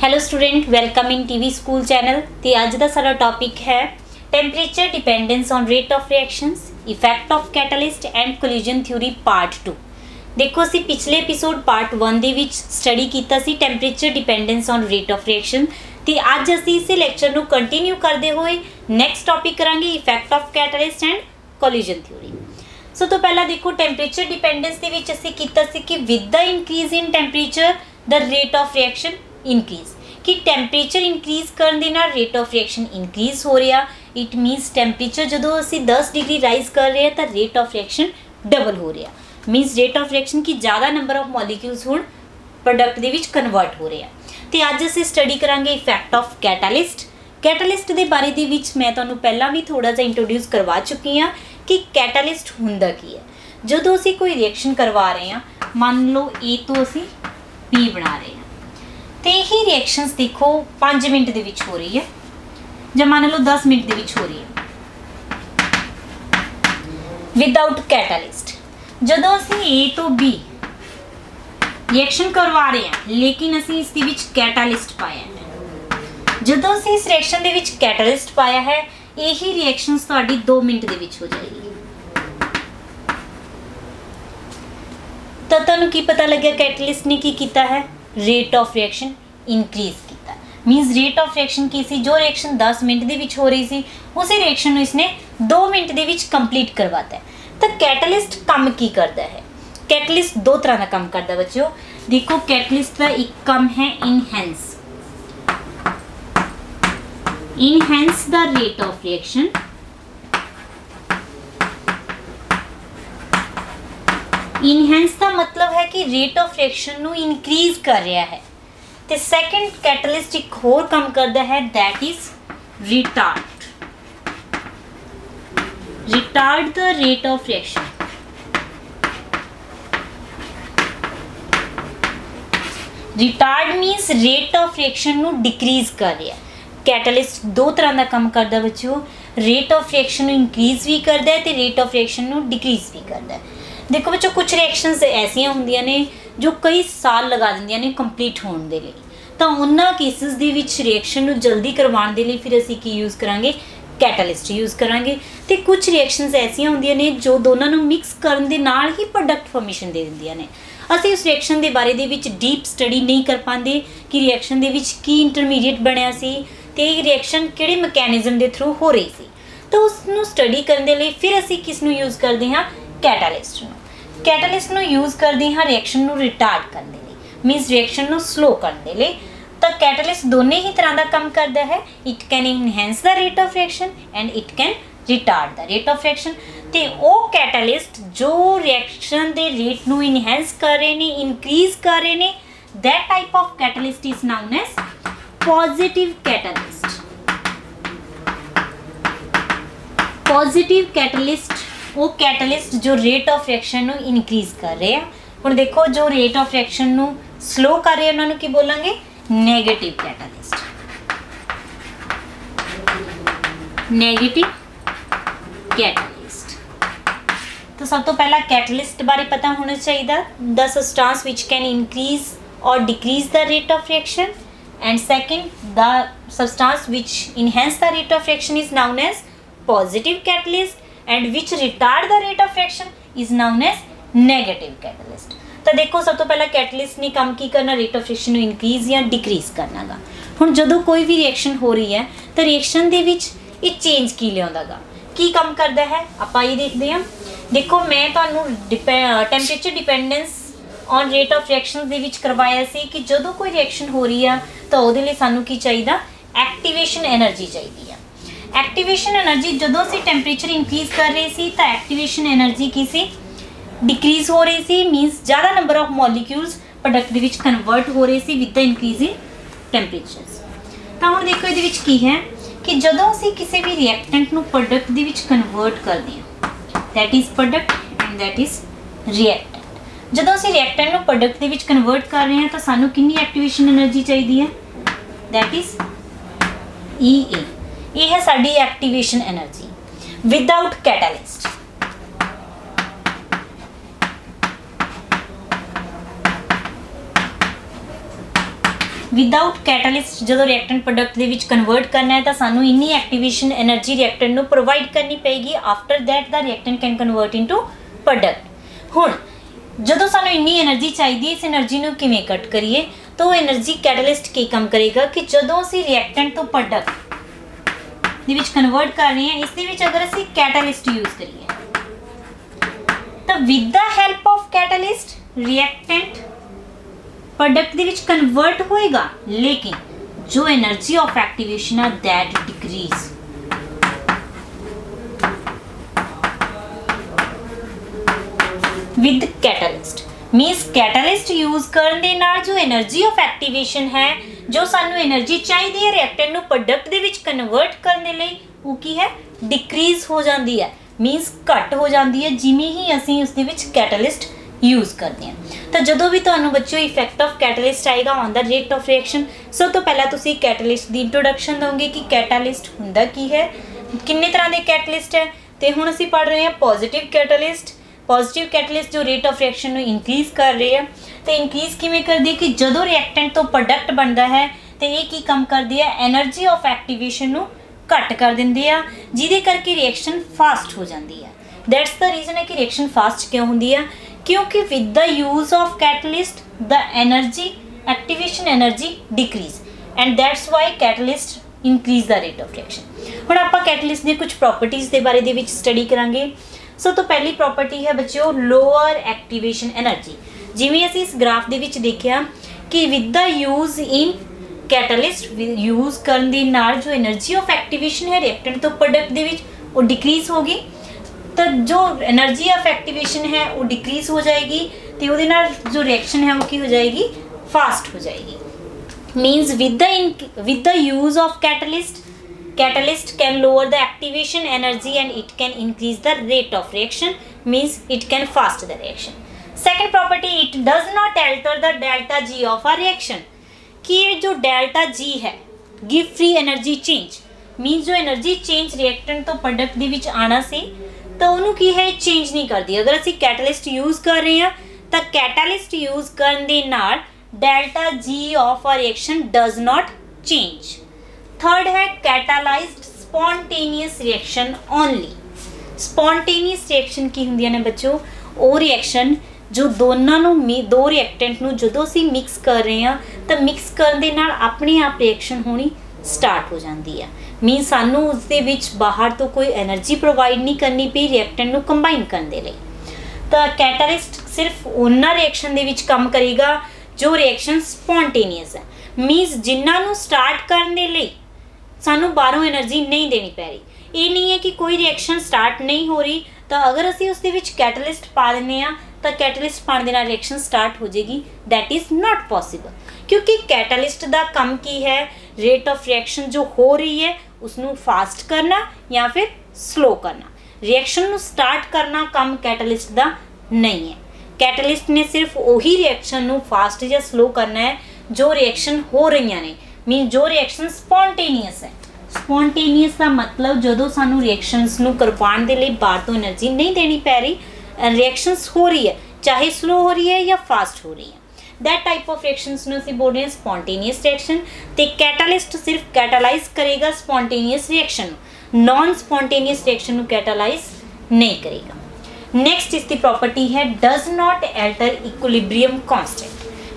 Hello student, welcome in TV school channel. तो अज का सारा टॉपिक है temperature dependence on rate of reactions, effect of catalyst and collision theory part 2। देखो असी पिछले एपीसोड पार्ट 1 दे विच स्टडी कीता सी temperature dependence on rate of reaction. तो अज असी इस लेक्चर नू कंटिन्यू करते हुए नैक्सट टॉपिक करांगे effect of catalyst and collision theory. So तो पहला देखो टेंपरेचर डिपेंडेंस दे विच असी कीता सी कि with the increase in temperature the rate of reaction increase, कि टेंपरेचर इंक्रीज करने दे नाल रेट ऑफ रिएक्शन इंक्रीज हो रहा। इट मीनस टेंपरेचर जो असी 10 डिग्री राइज कर रहे हैं तो रेट ऑफ रिएक्शन डबल हो रहा। मीनस रेट ऑफ रिएक्शन की ज़्यादा नंबर ऑफ मॉलिक्यूल्स हुण प्रोडक्ट दे विच कन्वर्ट हो रहे हैं। तो अज असी स्टडी करांगे इफेक्ट ऑफ कैटलिस्ट। कैटलिस्ट के बारे दे विच मैं तुहानूं पहला भी थोड़ा जिहा इंट्रोड्यूस करवा चुकी हाँ कि कैटलिस्ट हुंदा की है। जो असी कोई रिएक्शन करवा रहे हैं, मान लो ए तो असी बी बना रहे हैं, तो यही रिएक्शंस देखो 5 मिनट दे विच हो रही है, ਜਾਂ मान लो 10 मिनट दे विच हो रही है विदाउट कैटलिस्ट। जो असी ए तो बी रिएक्शन करवा रहे हैं लेकिन असी इस दे विच कैटलिस्ट पाया है, जो असी इस रिएक्शन दे विच कैटलिस्ट पाया है यही रिएक्शंस तुहाडी 2 मिनट दे विच हो जाएगी। तो तुहानूं की पता लग्या कैटलिस्ट ने की कीता है, रेट ऑफ रिएक्शन इंक्रीज किया। मीनस रेट ऑफ रिएक्शन की सी, जो रिएक्शन 10 मिनट दे विच हो रही सी उसी रिएक्शन इसने 2 मिनट दे विच कंप्लीट करवाता है। तो कैटलिस्ट काम की करता है, कैटलिस्ट 2 तरह का काम करता है बच्चों। देखो कैटलिस्ट का एक काम है enhance, enhance the rate of reaction. Enhance का मतलब है कि रेट ऑफ रिएक्शन नू इनक्रीज कर रहा है। तो सैकेंड कैटलिस्ट एक होर काम करता है, that is retard, retard the rate of reaction. Retard means rate of reaction नू डिक्रीज कर रहा है। कैटलिस्ट 2 तरह का काम करता बच्चों, रेट ऑफ रिएक्शन इंक्रीज भी करता है तो रेट ऑफ रिएक्शन नू डिक्रीज भी करता है। देखो बच्चों कुछ रिएक्शनस ऐसिया होंदियां ने जो कई साल लगा दिंदियां ने कंप्लीट होने दे लई, तो उन्हां केसिस दे विच रिएक्शन नू जल्दी करवाउण दे लई फिर असीं की यूज़ करांगे, कैटलिस्ट यूज़ करांगे। तो कुछ रिएक्शनस ऐसिया होंदियां ने जो दोनों नू मिक्स करन दे नाल ही प्रोडक्ट फॉर्मेशन दे दिंदियां ने। असीं उस रिएक्शन दे बारे दे विच डीप स्टडी नहीं कर पांदे कि रिएक्शन दे विच की इंटरमीडिएट बनिया सी ते रिएक्शन किहड़े मैकेनिज्म दे थ्रू हो रही सी। तो उसनू स्टडी करन दे लई फिर असीं किस नू यूज़ करदे हां, कैटलिस्ट नू। कैटलिस्ट नू यूज़ करते हैं रिएक्शन नू रिटार्ड करने लई, मीनस रिएक्शन नू स्लो करने लई। तो कैटलिस्ट दोनों ही तरह का काम करता है, it can enhance the rate of reaction and it can retard the rate of reaction. तो वो कैटलिस्ट जो रिएक्शन के रेट नू इनहेंस कर रहे हैं, इंक्रीज कर रहे हैं, that type of catalyst is known as positive catalyst. Positive catalyst वो कैटलिस्ट जो रेट ऑफ रिएक्शन नू इनक्रीज कर रहे हैं। हुण देखो जो रेट ऑफ रिएक्शन नू स्लो कर रहे हैं उन्होंने की बोलेंगे, नेगेटिव कैटलिस्ट। Negative catalyst. तो सब तो पहला कैटलिस्ट बारे पता होना चाहिए, the substance which can increase or decrease the rate of reaction, and second the substance which enhance the rate of reaction is known as positive catalyst and which retard the rate of reaction is known as negative catalyst। तो देखो सब तो पहला catalyst ने काम की करना, rate of reaction ਨੂੰ इंक्रीज या डिक्रीज करना गा। ਹੁਣ ਜਦੋਂ कोई भी रिएक्शन हो रही है तो रिएक्शन ਦੇ ਵਿੱਚ ਇਹ ਚੇਂਜ ਕੀ ਲਿਆਉਂਦਾ ਗਾ, ਕੀ ਕੰਮ ਕਰਦਾ ਹੈ ਆਪਾਂ ਇਹ ਦੇਖਦੇ ਹਾਂ। ਦੇਖੋ ਮੈਂ ਤੁਹਾਨੂੰ temperature dependence on rate of reactions ਦੇ ਵਿੱਚ ਕਰਵਾਇਆ ਸੀ ਕਿ ਜਦੋਂ ਕੋਈ ਰਿਐਕਸ਼ਨ ਹੋ ਰਹੀ ਆ ਤਾਂ ਉਹਦੇ ਲਈ ਸਾਨੂੰ ਕੀ ਚਾਹੀਦਾ, ਐਕਟੀਵੇਸ਼ਨ એનર્ਜੀ ਚਾਹੀਦੀ ਆ। एक्टिवेशन एनर्जी जो असी टैंपरेचर इंक्रीज कर रहे सी तो एक्टिवेशन एनर्जी की सी डिक्रीज हो रही सी, मीनस ज़्यादा नंबर ऑफ मॉलिक्यूल्स प्रोडक्ट दे विच कन्वर्ट हो रहे सी विद द इंक्रीज इन टैंपरेचर्स। तो हुण देखो ये की है कि जो असी किसी भी रिएक्टेंट नू प्रोडक्ट दे विच कन्वर्ट करते हैं, that is product and that is reactant. जो असी रिएक्टेंट नू प्रोडक्ट दे विच कन्वर्ट कर रहे हैं तो सानू कितनी एक्टिवेशन एनर्जी चाहिए है, दैट इज़ EA। ये है साडी activation energy without catalyst. Without catalyst ਜਦੋਂ ਰਿਐਕਟੈਂਟ ਪ੍ਰੋਡਕਟ ਦੇ ਵਿੱਚ ਕਨਵਰਟ ਕਰਨਾ ਹੈ ਤਾਂ ਸਾਨੂੰ ਇੰਨੀ ਐਕਟੀਵੇਸ਼ਨ એનર્ਜੀ ਰਿਐਕਟੈਂਟ ਨੂੰ ਪ੍ਰੋਵਾਈਡ ਕਰਨੀ ਪਏਗੀ। After that the reactant can convert into product. ਹੁਣ ਜਦੋਂ ਸਾਨੂੰ ਇੰਨੀ એનર્ਜੀ ਚਾਹੀਦੀ ਹੈ, ਇਸ એનર્ਜੀ ਨੂੰ ਕਿਵੇਂ ਕੱਟ ਕਰੀਏ? ਤਾਂ ਉਹ એનર્ਜੀ ਕੈਟਾਲਿਸਟ ਕੀ ਕੰਮ ਕਰੇਗਾ ਕਿ ਜਦੋਂ ਅਸੀਂ ਰਿਐਕਟੈਂਟ ਤੋਂ ਪ੍ਰੋਡਕਟ ਦੇ ਵਿੱਚ ਕਨਵਰਟ ਕਰ ਰਹੇ ਹਾਂ, ਇਸ ਦੇ ਵਿੱਚ ਅਗਰ ਅਸੀਂ ਕੈਟਾਲਿਸਟ ਯੂਜ਼ ਕਰੀਏ ਤਾਂ with the help of catalyst reactant product ਦੇ ਵਿੱਚ ਕਨਵਰਟ ਹੋਏਗਾ, ਲੇਕਿਨ ਜੋ એનર્ਜੀ ਆਫ ਐਕਟੀਵੇਸ਼ਨ ਆ that decreases. With catalyst means catalyst use ਕਰਨ ਦੇ ਨਾਲ ਜੋ એનર્ਜੀ ਆਫ ਐਕਟੀਵੇਸ਼ਨ ਹੈ, ਜੋ ਸਾਨੂੰ એનર્ਜੀ ਚਾਹੀਦੀ ਹੈ ਰਿਐਕਟੈਂਟ ਨੂੰ ਪ੍ਰੋਡਕਟ ਦੇ ਵਿੱਚ ਕਨਵਰਟ ਕਰਨ ਦੇ ਲਈ, ਉਹ ਕੀ ਹੈ? ਡਿਕਰੀਜ਼ ਹੋ ਜਾਂਦੀ ਹੈ, ਮੀਨਸ ਘੱਟ ਹੋ ਜਾਂਦੀ ਹੈ ਜਿਵੇਂ ਹੀ ਅਸੀਂ ਉਸ ਦੇ ਵਿੱਚ ਕੈਟਾਲਿਸਟ यूज़ करते हैं। तो जो भी तो बच्चों इफेक्ट ऑफ कैटलिस्ट आएगा on the rate of reaction, सब तो पहला तुसी कैटलिस्ट की इंट्रोडक्शन दोगे कि कैटालिस्ट हुंदा की है, किन्ने तरह के कैटलिस्ट है। तो हुण असीं पढ़ रहे हैं पॉजिटिव कैटलिस्ट। पॉजिटिव कैटलिस्ट जो रेट ऑफ रिएक्शन नूं इंक्रीज़ कर रहे हैं, तो इंक्रीज़ किवें करदी है कि जदों रिएक्टेंट तो प्रोडक्ट बनता है तो ये की काम करदी है? एनर्जी ऑफ एक्टिवेशन नूं घट कर दिंदी है, जिहदे करके रिएक्शन फास्ट हो जाती है। दैट्स द रीजन है कि रिएक्शन फास्ट क्यों होंदी है, क्योंकि with the use of catalyst the energy activation energy decrease and that's why catalyst increase the rate of reaction. हुण आपां कैटलिस्ट दी कुछ प्रॉपर्टीज़ दे बारे दे विच स्टडी करांगे। सब तो पहली प्रॉपर्टी है बच्चों लोअर एक्टिवेशन एनर्जी। जिवें असीं इस ग्राफ दे विच देखिया कि with the use in catalyst use करन दे नाल जो एनर्जी ऑफ एक्टिवेशन है रिएक्टेंट तो प्रोडक्ट दे विच वो डिक्रीज होगी, तो जो एनर्जी ऑफ एक्टिवेशन है वो डिक्रीज हो जाएगी, तो वो जो रिएक्शन है वो की हो जाएगी? फास्ट हो जाएगी। Means with the use of catalyst can lower the activation energy and it can increase the rate of reaction, means it can fast the reaction. Second property, it does not alter the delta G of a reaction. कि ये जो delta G है give free energy change, means जो energy change reactant तो product दे विच आना सी तो उन्होंने की है चेंज नहीं करती। अगर असी कैटलिस्ट यूज़ कर रहे हैं तो कैटलिस्ट यूज़ करने दे नाल delta G of a reaction does not change. Third है catalysed spontaneous reaction only. Spontaneous reaction की होंदियां ने बच्चों? वो रिएक्शन जो दो रिएक्टेंट नूं जदों असीं मिक्स कर रहे हैं तो मिक्स करन दे नाल अपने आप रिएक्शन होनी स्टार्ट हो जाती है। मीन सानू उसदे विच बाहर तो कोई एनर्जी प्रोवाइड नहीं करनी पई रिएक्टेंट नूं कंबाइन करन दे लई। तो कैटलिस्ट सिर्फ उन्ना रिएक्शन दे विच काम करेगा जो रिएक्शन स्पॉन्टेनियस है, मीनस जिन्हां नूं स्टार्ट करन दे लई सानू बाहरों एनर्जी नहीं देनी पै रही। ये नहीं है कि कोई रिएक्शन स्टार्ट नहीं हो रही तो अगर असीं उसदे विच कैटलिस्ट पा दिंदे आ तो कैटलिस्ट पाने दे नाल रिएक्शन स्टार्ट हो जाएगी। दैट इज़ नॉट पॉसिबल, क्योंकि कैटलिस्ट का काम की है? रेट ऑफ रिएक्शन जो हो रही है उसनू फास्ट करना या फिर स्लो करना। रिएक्शन नू स्टार्ट करना काम कैटलिस्ट का नहीं है। कैटलिस्ट ने सिर्फ वही रिएक्शन नू फास्ट या स्लो करना है जो रिएक्शन हो रही ने, मीन जो रिएक्शन स्पॉन्टेनियस है। स्पॉन्टेनियस का मतलब जदों सानू रिएक्शनस नू करवाउण दे लई बाहर तो एनर्जी नहीं देनी पै रही, रिएक्शनस हो रही है, चाहे स्लो हो रही है या फास्ट हो रही है। दैट टाइप ऑफ रिएक्शंस नूं असीं बोल रहे हैं स्पॉन्टेनियस रिएक्शन। तो कैटालिस्ट सिर्फ कैटालाइज करेगा spontaneous reaction, non spontaneous reaction नूं कैटालाइज नहीं करेगा। नैक्सट इसकी प्रॉपर्टी है does not alter equilibrium constant.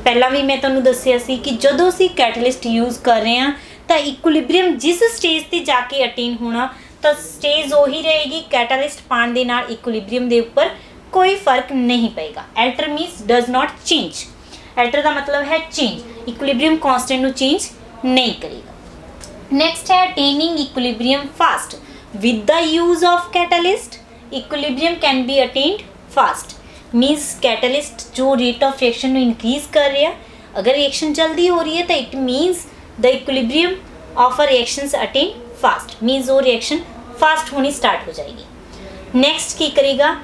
पहला भी मैं तुहानूं दस्सिया सी कि जदों असीं कैटलिस्ट यूज़ कर रहे हैं तो इक्विलिब्रियम जिस स्टेज ते जाके अटेन होना तो स्टेज वही रहेगी। कैटालिस्ट पाण दे नाल इक्विलिब्रियम दे उपर कोई फर्क नहीं पेगा। Alter means does not change. Alter का मतलब है चेंज, इक्विलिब्रियम कांस्टेंट नू चेंज नहीं करेगा। नेक्स्ट है attaining equilibrium fast. With the use of catalyst equilibrium can be attained fast, means catalyst जो रेट ऑफ रिएक्शन नू इंक्रीज कर रहा है, अगर रिएक्शन जल्दी हो रही है तो it means the equilibrium of a reactions attain fast, means वो रिएक्शन फास्ट होनी स्टार्ट हो जाएगी। नेक्स्ट की करेगा?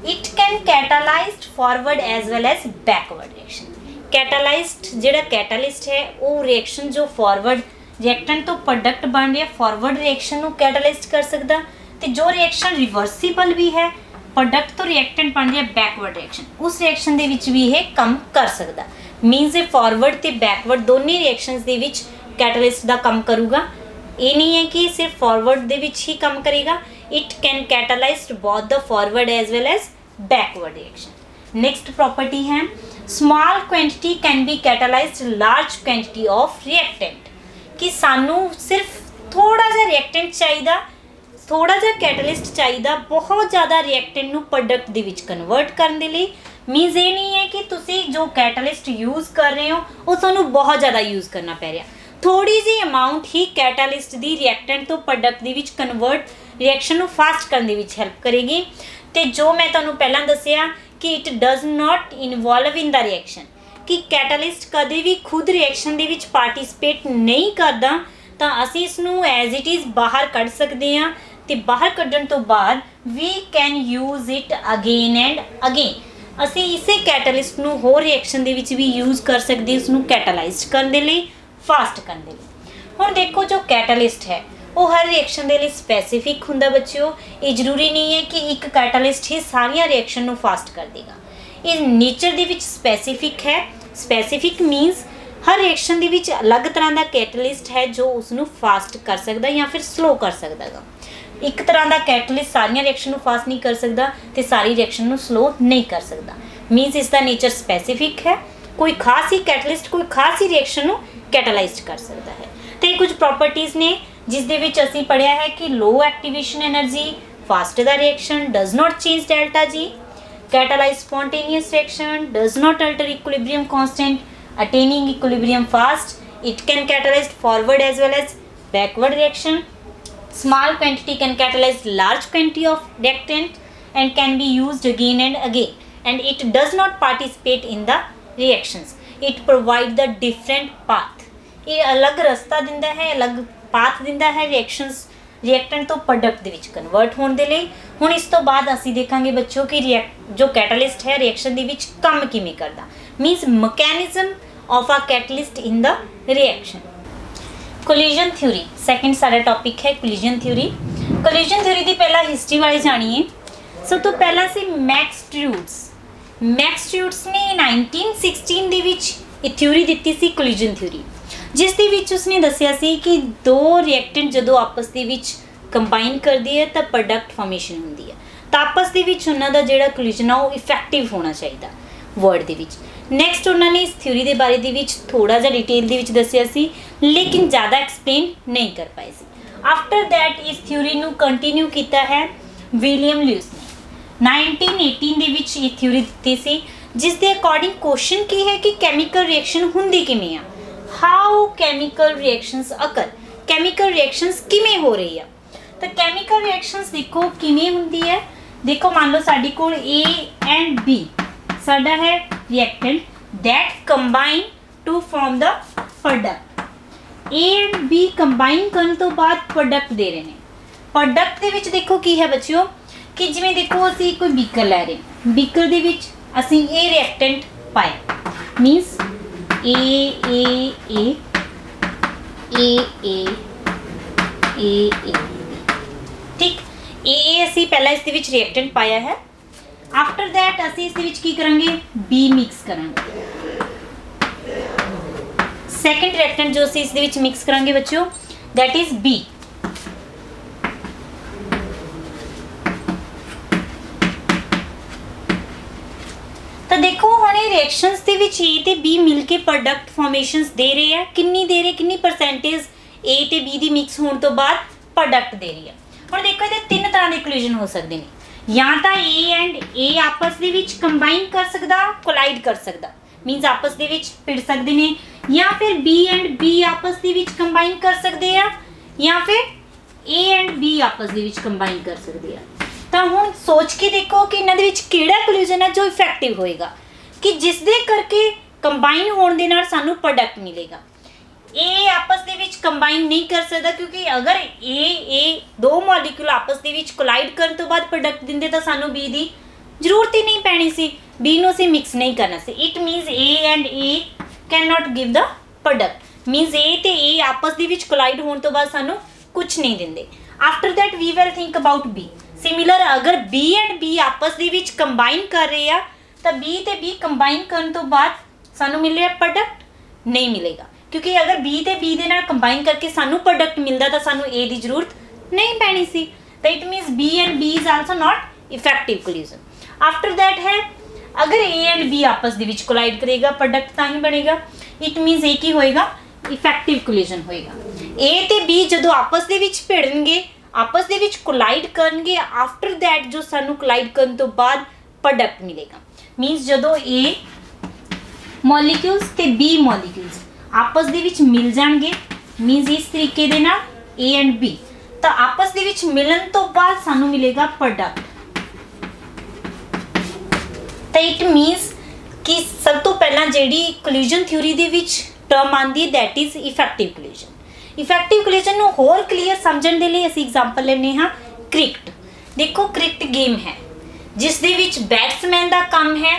It can catalyzed forward as well as backward reaction. Catalyzed जिहड़ा कैटालिस्ट है वो रिएक्शन जो फॉरवर्ड रिएक्टेंट तो प्रोडक्ट बन रहा फॉरवर्ड रिएक्शन को कैटालिस्ट कर सकता, तो जो रिएक्शन रिवर्सिबल भी है प्रोडक्ट तो रिएक्टेंट बन रहा बैकवर्ड रिएक्शन, उस रिएक्शन दे विच भी ये काम कर सकता। मीनस ये फॉरवर्ड ते बैकवर्ड दोनों रिएक्शनस दे विच कैटलिस्ट दा काम करूगा। ये नहीं है कि सिर्फ फॉरवर्ड दे विच ही काम करेगा, it can catalyse both the forward as well as backward reaction. Next property है small quantity can be catalysed large quantity of reactant, कि सानू सिर्फ थोड़ा जिहा रिएक्टेंट चाहिए, थोड़ा जिहा कैटलिस्ट चाहिए बहुत ज़्यादा रिएक्टेंट नू प्रोडक्ट दे विच कन्वर्ट करने के लिए। मीनस ये नहीं है कि तुसी जो कैटलिस्ट यूज़ कर रहे हो वो तुहानू बहुत ज़्यादा यूज़ करना पै रहा, थोड़ी जी अमाउंट ही कैटलिस्ट दी रिएक्टेंट तो प्रोडक्ट दे विच कन्वर्ट रिएक्शन नू फास्ट करने विच हेल्प करेगी। तो जो मैं तुहानू पहलां दस्सिया कि it does not involve in the reaction, कि कैटलिस्ट कदे भी खुद रिएक्शन दे विच पार्टिसिपेट नहीं करता, तो असीं इसनू एज इट इज़ बाहर कढ़ सकते हैं। तो बाहर कढ़न तो बाद we can use it again and again, असीं इसे कैटलिस्ट नू होर रिएक्शन दे विच भी यूज़ कर सकते, उसनू कैटलाइज करने दे लई, फास्ट करने दे लई। हुण देखो जो कैटलिस्ट है वो हर रिएक्शन के लिए स्पैसीफिक हुंदा बच्चों, ये जरूरी नहीं है कि एक कैटलिस्ट ही सारिया रिएक्शन नू फास्ट कर देगा। ये नेचर दे विच स्पैसीफिक है। स्पैसीफिक मीनस हर रिएक्शन दे विच अलग तरह का कैटलिस्ट है जो उसनू फास्ट कर सकता या फिर स्लो कर सकता है। एक तरह का कैटलिस्ट सारिया रिएक्शन नू फास्ट नहीं कर सकता तो सारी रिएक्शन नू स्लो नहीं कर सकता। मीनस इसका नेचर स्पैसीफिक है, कोई खास ही कैटलिस्ट कोई खास ही रिएक्शन नू कैटलाइज कर सकता है। तो ये कुछ प्रॉपर्टीज़ ने जिस दे विच असीं पढ़िया है कि low activation energy, fast the reaction, does not change delta G, catalyse spontaneous reaction, does not alter equilibrium constant, attaining equilibrium fast, it can catalyse forward as well as backward reaction, small quantity can catalyze large quantity of reactant and can be used again and again, and it does not participate in the reactions, it provide the different path, ये अलग रास्ता दिंदा है, अलग path दिंदा है reactions reactant तो product दे विच कन्वर्ट होने दे लई। हुण इस तो बाद असीं देखांगे बच्चों कि जो कैटलिस्ट है रिएक्शन दे विच काम किवें करदा, मीनस mechanism of a catalyst in the reaction. Collision theory second साडा टॉपिक है कोलिजन थ्योरी। कोलिजन थ्योरी की पहला हिस्ट्री वाले जानिए। सब तो पहला सी मैक्स ट्रूड्स ने 1916 दे विच ये थ्योरी दिती सी कोलिजन थ्योरी, जिस दे विच उसने दसिया सी कि दो रिएक्टेंट जदों आपस दे विच कंबाइन करदी है तो प्रोडक्ट फॉर्मेशन हुंदी है, तो आपस दे विच उन्हां दा जिहड़ा कोलिजन आ वो इफैक्टिव होना चाहिए वर्ड दे विच। नैक्सट उन्होंने इस थ्योरी के बारे दे विच थोड़ा जा डिटेल दे विच दसिया सी, लेकिन ज़्यादा एक्सप्लेन नहीं कर पाए सी। आफ्टर दैट इस थ्योरी नू कंटिन्यू किया है विलियम ल्यूइस ने 1918 दे विच ये थ्योरी दिती सी, जिस दे अकॉर्डिंग क्वेश्चन की है कि कैमिकल रिएक्शन हुंदी किवें आ, how chemical reactions occur, chemical reactions किवें हो रही है। तो कैमिकल रिएक्शंस देखो किवें हुंदी है। देखो मान लो साडी कोल ए एंड बी साडा है reactant that combine to form the product. A and B combine करने तो बाद प्रोडक्ट दे रहे हैं। प्रोडक्ट दे विच देखो की है बच्चों कि जिवें देखो असीं कोई बीकर लै रहे, बीकर दे विच असीं ए रिएक्टेंट पाया, मीनस ए ए ए ए ए ए ए, ठीक। ए असीं पहला इस दे विच रिएक्टेंट पाया है। आफ्टर दैट असीं इस दे विच की करांगे बी मिक्स करांगे। सेकेंड रिएक्टेंट जो असीं इस दे विच मिक्स करांगे बच्चों दैट इज बी। तो देखो हुण ये रिएक्शंस दे विच ए ते बी मिल के प्रोडक्ट फॉर्मेशंस दे रहे हैं, किन्नी दे रहे, किन्नी परसेंटेज ए ते बी दी मिक्स होने तो बाद प्रोडक्ट दे रही है। हुण देखो इहदे तीन तरह के कोलिजन हो सकते हैं, या तो ए एंड ए आपस दे विच कंबाइन कर सकदा, कोलाइड कर सकदा, मीनस आपस दे विच भिड़ सकते हैं, या फिर बी एंड बी आपस दे विच कंबाइन कर सकते हैं, या फिर ए एंड बी आपस दे विच कंबाइन कर सकते हैं। तो हुण सोच के देखो कि इन्हां दे विच किहड़ा कोलिजन है जो इफैक्टिव होएगा, कि जिस दे करके कंबाइन होने दे नाल सानू प्रोडक्ट मिलेगा। ए आपस दे विच कंबाइन नहीं कर सकता, क्योंकि अगर ए दो मॉलिक्यूल आपस दे विच कोलाइड करन तो बाद प्रोडक्ट दिंदे तो सानू बी दी जरूरत ही नहीं पैनी सी, बी नूं असीं मिक्स नहीं करना सी। It means A and A can not give the product, means A ते ए आपस दे विच कोलाइड होने तो बाद सानू कुछ नहीं दिंदे। After that we will think about B. Similar अगर बी एंड बी आपस दे विच कंबाइन कर रहे आ तो बी ते बी कंबाइन करन तो बाद ਸਾਨੂੰ ਮਿਲ ਰਿਹਾ ਪ੍ਰੋਡਕਟ? ਨਹੀਂ ਮਿਲੇਗਾ, ਕਿਉਂਕਿ ਅਗਰ B ਤੇ B ਦੇ ਨਾਲ ਕੰਬਾਈਨ ਕਰਕੇ ਸਾਨੂੰ ਪ੍ਰੋਡਕਟ ਮਿਲਦਾ ਤਾਂ ਸਾਨੂੰ A ਦੀ ਜ਼ਰੂਰਤ ਨਹੀਂ ਪੈਣੀ ਸੀ। ਤਾਂ it means B and B is also not effective collision. After that ਹੈ ਅਗਰ A and B ਆਪਸ ਦੇ ਵਿੱਚ ਕੋਲਾਈਡ ਕਰੇਗਾ ਪ੍ਰੋਡਕਟ ਤਾਂ ਹੀ ਬਣੇਗਾ। ਇਟ ਮੀਨਸ ਇਹ ਕੀ ਹੋਏਗਾ? ਇਫੈਕਟਿਵ ਕੋਲੀਜਨ ਹੋਏਗਾ। A ਤੇ B ਜਦੋਂ ਆਪਸ ਦੇ ਵਿੱਚ ਭਿੜਨਗੇ, ਆਪਸ ਦੇ ਵਿੱਚ ਕੋਲਾਈਡ ਕਰਨਗੇ, ਆਫਟਰ ਦੈਟ ਜੋ ਸਾਨੂੰ ਕੋਲਾਈਡ ਕਰਨ ਤੋਂ ਬਾਅਦ ਪ੍ਰੋਡਕਟ ਮਿਲੇਗਾ। ਮੀਨਸ ਜਦੋਂ A ਮੋਲੀਕਿਊਲਸ ਤੇ B ਮੋਲੀਕਿਊਲਸ ਆਪਸ ਦੇ ਵਿੱਚ ਮਿਲ ਜਾਣਗੇ, ਮੀਨਸ ਇਸ ਤਰੀਕੇ ਦੇ ਨਾਲ A and B, ਤਾਂ ਆਪਸ ਦੇ ਵਿੱਚ ਮਿਲਣ ਤੋਂ ਬਾਅਦ ਸਾਨੂੰ ਮਿਲੇਗਾ ਪ੍ਰੋਡਕਟ। ਤਾਂ ਇਟ ਮੀਨਸ ਕਿ ਸਭ ਤੋਂ ਪਹਿਲਾਂ ਜਿਹੜੀ ਕੋਲੀਜਨ ਥਿਊਰੀ ਦੇ ਵਿੱਚ ਟਰਮ ਆਉਂਦੀ ਹੈ that is effective collision. Effective collision ਨੂੰ ਹੋਰ ਕਲੀਅਰ ਸਮਝਣ ਦੇ ਲਈ ਅਸੀਂ ਐਗਜ਼ਾਮਪਲ ਲੈਂਦੇ ਹਾਂ ਕ੍ਰਿਕਟ। ਦੇਖੋ ਕ੍ਰਿਕਟ ਗੇਮ ਹੈ ਜਿਸ ਦੇ ਵਿੱਚ ਬੈਟਸਮੈਨ ਦਾ ਕੰਮ ਹੈ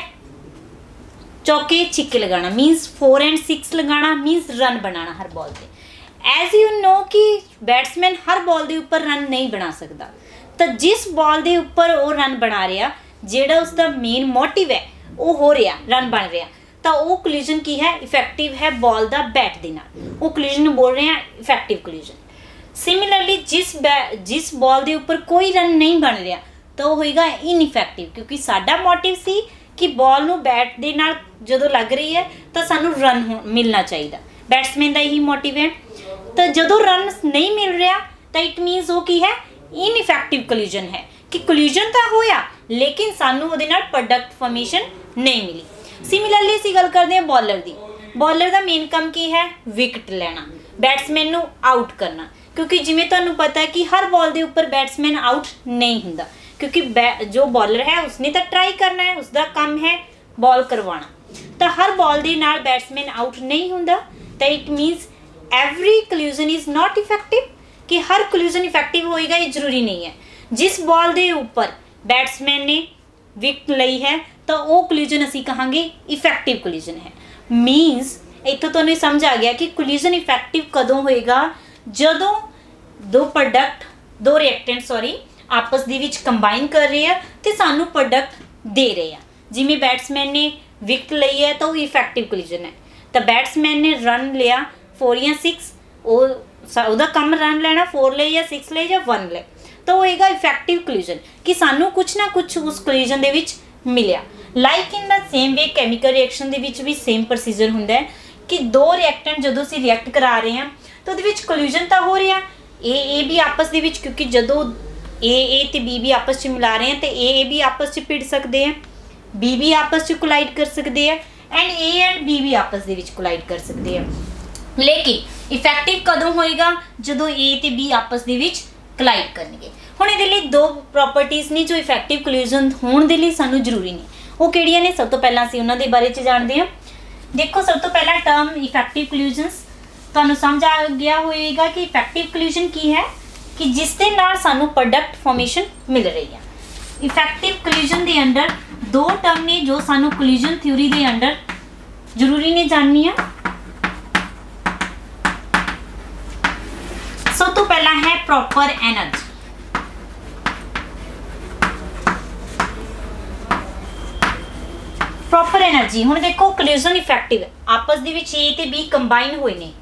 ਚੌਕੇ ਛਿੱਕੇ ਲਗਾਉਣਾ, ਮੀਨਸ 4 and 6 ਲਗਾਉਣਾ, ਮੀਨਸ ਰਨ ਬਣਾਉਣਾ ਹਰ ਬਾਲ ਤੇ। ਐਜ਼ ਯੂ ਨੋ ਕਿ ਬੈਟਸਮੈਨ ਹਰ ਬਾਲ ਦੇ ਉੱਪਰ ਰਨ ਨਹੀਂ ਬਣਾ ਸਕਦਾ, ਤਾਂ ਜਿਸ ਬਾਲ ਦੇ ਉੱਪਰ ਉਹ ਰਨ ਬਣਾ ਰਿਹਾ, ਜਿਹੜਾ ਉਸਦਾ ਮੇਨ ਮੋਟਿਵ ਹੈ ਉਹ ਹੋ ਰਿਹਾ ਰਨ ਬਣ ਰਿਹਾ, ਤਾਂ ਉਹ ਕੋਲੀਜਨ ਕੀ ਹੈ? ਇਫੈਕਟਿਵ ਹੈ ਬਾਲ ਦਾ ਬੈਟ ਦੇ ਨਾਲ। ਉਹ ਕੋਲੀਜਨ ਨੂੰ ਬੋਲ ਰਹੇ ਹਾਂ ਇਫੈਕਟਿਵ ਕੋਲੀਜਨ। ਸਿਮਿਲਰਲੀ ਜਿਸ ਬਾਲ ਦੇ ਉੱਪਰ ਕੋਈ ਰਨ ਨਹੀਂ ਬਣ ਰਿਹਾ ਤਾਂ ਉਹ ਹੋਏਗਾ ਇਨਇਫੈਕਟਿਵ, ਕਿਉਂਕਿ ਸਾਡਾ ਮੋਟਿਵ ਸੀ ਕਿ ਬਾਲ ਨੂੰ ਬੈਟ ਦੇ ਨਾਲ ਜਦੋਂ ਲੱਗ ਰਹੀ ਹੈ ਤਾਂ ਸਾਨੂੰ ਰਨ ਮਿਲਣਾ ਚਾਹੀਦਾ, ਬੈਟਸਮੈਨ ਦਾ ਇਹੀ ਮੋਟਿਵ ਹੈ। ਤਾਂ ਜਦੋਂ ਰਨ ਨਹੀਂ ਮਿਲ ਰਿਹਾ ਤਾਂ ਇਟ ਮੀਨਸ ਉਹ ਕੀ ਹੈ? ਇਨਇਫੈਕਟਿਵ ਕੋਲੀਜਨ ਹੈ, ਕਿ ਕੋਲੀਜਨ ਤਾਂ ਹੋਇਆ ਲੇਕਿਨ ਸਾਨੂੰ ਉਹਦੇ ਨਾਲ ਪ੍ਰੋਡਕਟ ਫਾਰਮੇਸ਼ਨ ਨਹੀਂ ਮਿਲੀ। ਸਿਮਿਲਰਲੀ ਅਸੀਂ ਗੱਲ ਕਰਦੇ ਹਾਂ ਬੋਲਰ ਦੀ। ਬੋਲਰ ਦਾ ਮੇਨ ਕੰਮ ਕੀ ਹੈ? ਵਿਕਟ ਲੈਣਾ, ਬੈਟਸਮੈਨ ਨੂੰ ਆਊਟ ਕਰਨਾ, ਕਿਉਂਕਿ ਜਿਵੇਂ ਤੁਹਾਨੂੰ ਪਤਾ ਹੈ ਕਿ ਹਰ ਬਾਲ ਦੇ ਉੱਪਰ ਬੈਟਸਮੈਨ ਆਊਟ ਨਹੀਂ ਹੁੰਦਾ, ਕਿਉਂਕਿ ਜੋ ਬੋਲਰ ਹੈ ਉਸਨੇ ਤਾਂ ਟਰਾਈ ਕਰਨਾ ਹੈ, ਉਸਦਾ ਕੰਮ ਹੈ ਬਾਲ ਕਰਵਾਉਣਾ। ਤਾਂ ਹਰ ਬਾਲ ਦੇ ਨਾਲ ਬੈਟਸਮੈਨ ਆਊਟ ਨਹੀਂ ਹੁੰਦਾ, ਤਾਂ it means every collision is not effective. ਕਿ ਹਰ ਕੋਲੀਜਨ ਇਫੈਕਟਿਵ ਹੋਏਗਾ ਇਹ ਜ਼ਰੂਰੀ ਨਹੀਂ ਹੈ। ਜਿਸ ਬਾਲ ਦੇ ਉੱਪਰ ਬੈਟਸਮੈਨ ਨੇ ਵਿਕਟ ਲਈ ਹੈ ਤਾਂ ਉਹ ਕੋਲੀਜਨ ਅਸੀਂ ਕਹਾਂਗੇ ਇਫੈਕਟਿਵ ਕੋਲੀਜਨ ਹੈ। ਮੀਨਸ ਇੱਥੋਂ ਤੁਹਾਨੂੰ ਸਮਝ ਆ ਗਿਆ ਕਿ ਕੋਲੀਜਨ ਇਫੈਕਟਿਵ ਕਦੋਂ ਹੋਏਗਾ? ਜਦੋਂ ਦੋ ਰਿਐਕਟੈਂਟ ਆਪਸ ਦੇ ਵਿੱਚ ਕੰਬਾਈਨ ਕਰ ਰਹੇ ਆ ਤੇ ਸਾਨੂੰ ਪ੍ਰੋਡਕਟ ਦੇ ਰਹੇ ਆ। ਜਿਵੇਂ ਬੈਟਸਮੈਨ ਨੇ ਵਿਕਟ ਲਈ ਹੈ ਤਾਂ ਉਹ ਇਫੈਕਟਿਵ ਕੋਲੀਜਨ ਹੈ, ਤਾਂ ਬੈਟਸਮੈਨ ਨੇ ਰਨ ਲਿਆ 4 ਜਾਂ 6, ਉਹਦਾ ਕੰਮ ਰਨ ਲੈਣਾ 4 ਲਈ ਜਾਂ 6 ਲਈ ਜਾਂ 1 ਲਈ, ਤਾਂ ਉਹ ਹੋਏਗਾ ਇਫੈਕਟਿਵ ਕੋਲੀਜਨ ਕਿ ਸਾਨੂੰ ਕੁਛ ਨਾ ਕੁਛ ਉਸ ਕੋਲੀਜਨ ਦੇ ਵਿੱਚ ਮਿਲਿਆ। Like in the same way chemical reaction ਦੇ ਵਿੱਚ ਵੀ ਸੇਮ ਪ੍ਰੋਸੀਜਰ ਹੁੰਦਾ ਹੈ ਕਿ ਦੋ ਰਿਐਕਟੈਂਟ ਜਦੋਂ ਅਸੀਂ ਰਿਐਕਟ ਕਰਾ ਰਹੇ ਹਾਂ ਤਾਂ ਉਹਦੇ ਵਿੱਚ ਕੋਲੀਜਨ ਤਾਂ ਹੋ ਰਿਹਾ A B ਆਪਸ ਦੇ ਵਿੱਚ, ਕਿਉਂਕਿ ਜਦੋਂ A ਤੇ B ਆਪਸ 'ਚ ਮਿਲਾ ਰਹੇ ਹਾਂ ਤਾਂ A B ਆਪਸ 'ਚ ਭਿੜ ਸਕਦੇ ਆ, B ਆਪਸ 'ਚ ਕੋਲਾਈਡ ਕਰ ਸਕਦੇ ਆ, ਐਂਡ A ਐਂਡ B ਆਪਸ ਦੇ ਵਿੱਚ ਕੋਲਾਈਡ ਕਰ ਸਕਦੇ ਆ। ਲੇਕਿਨ ਇਫੈਕਟਿਵ ਕਦੋਂ ਹੋਏਗਾ? ਜਦੋਂ A ਤੇ B ਆਪਸ ਦੇ ਵਿੱਚ ਕੋਲਾਈਡ ਕਰਨਗੇ। ਹੁਣ ਇਹਦੇ ਲਈ ਦੋ ਪ੍ਰੋਪਰਟੀਜ਼ ਨੇ ਜੋ ਇਫੈਕਟਿਵ ਕੋਲੀਜਨ ਹੋਣ ਦੇ ਲਈ ਸਾਨੂੰ ਜ਼ਰੂਰੀ ਨੇ। ਉਹ ਕਿਹੜੀਆਂ ਨੇ? ਸਭ ਤੋਂ ਪਹਿਲਾਂ ਅਸੀਂ ਉਹਨਾਂ ਦੇ ਬਾਰੇ 'ਚ ਜਾਣਦੇ ਹਾਂ। ਦੇਖੋ ਸਭ ਤੋਂ ਪਹਿਲਾਂ ਟਰਮ ਇਫੈਕਟਿਵ ਕੋਲੀਜਨਸ, ਤੁਹਾਨੂੰ ਸਮਝ ਆ ਗਿਆ ਹੋਏਗਾ ਕਿ ਇਫੈਕਟਿਵ ਕੋਲੀਜਨ ਕੀ ਹੈ? ਕਿ ਜਿਸ ਦੇ ਨਾਲ ਸਾਨੂੰ ਪ੍ਰੋਡਕਟ ਫਾਰਮੇਸ਼ਨ ਮਿਲ ਰਹੀ ਹੈ। ਇਫੈਕਟਿਵ ਕੋਲੀਜਨ ਦੇ ਅੰਡਰ ਦੋ ਟਰਮ ਨੇ ਜੋ ਸਾਨੂੰ ਕੋਲੀਜਨ ਥਿਊਰੀ ਦੇ ਅੰਡਰ ਜ਼ਰੂਰੀ ਨੇ ਜਾਣਨੀਆਂ। ਸਭ ਤੋਂ ਪਹਿਲਾਂ ਹੈ ਪ੍ਰੋਪਰ ਐਨਰਜੀ। ਪ੍ਰੋਪਰ ਐਨਰਜੀ, ਹੁਣ ਦੇਖੋ ਕੋਲੀਜਨ ਇਫੈਕਟਿਵ ਹੈ, ਆਪਸ ਦੇ ਵਿੱਚ A ਤੇ B ਕੰਬਾਈਨ ਹੋਏ ਨੇ,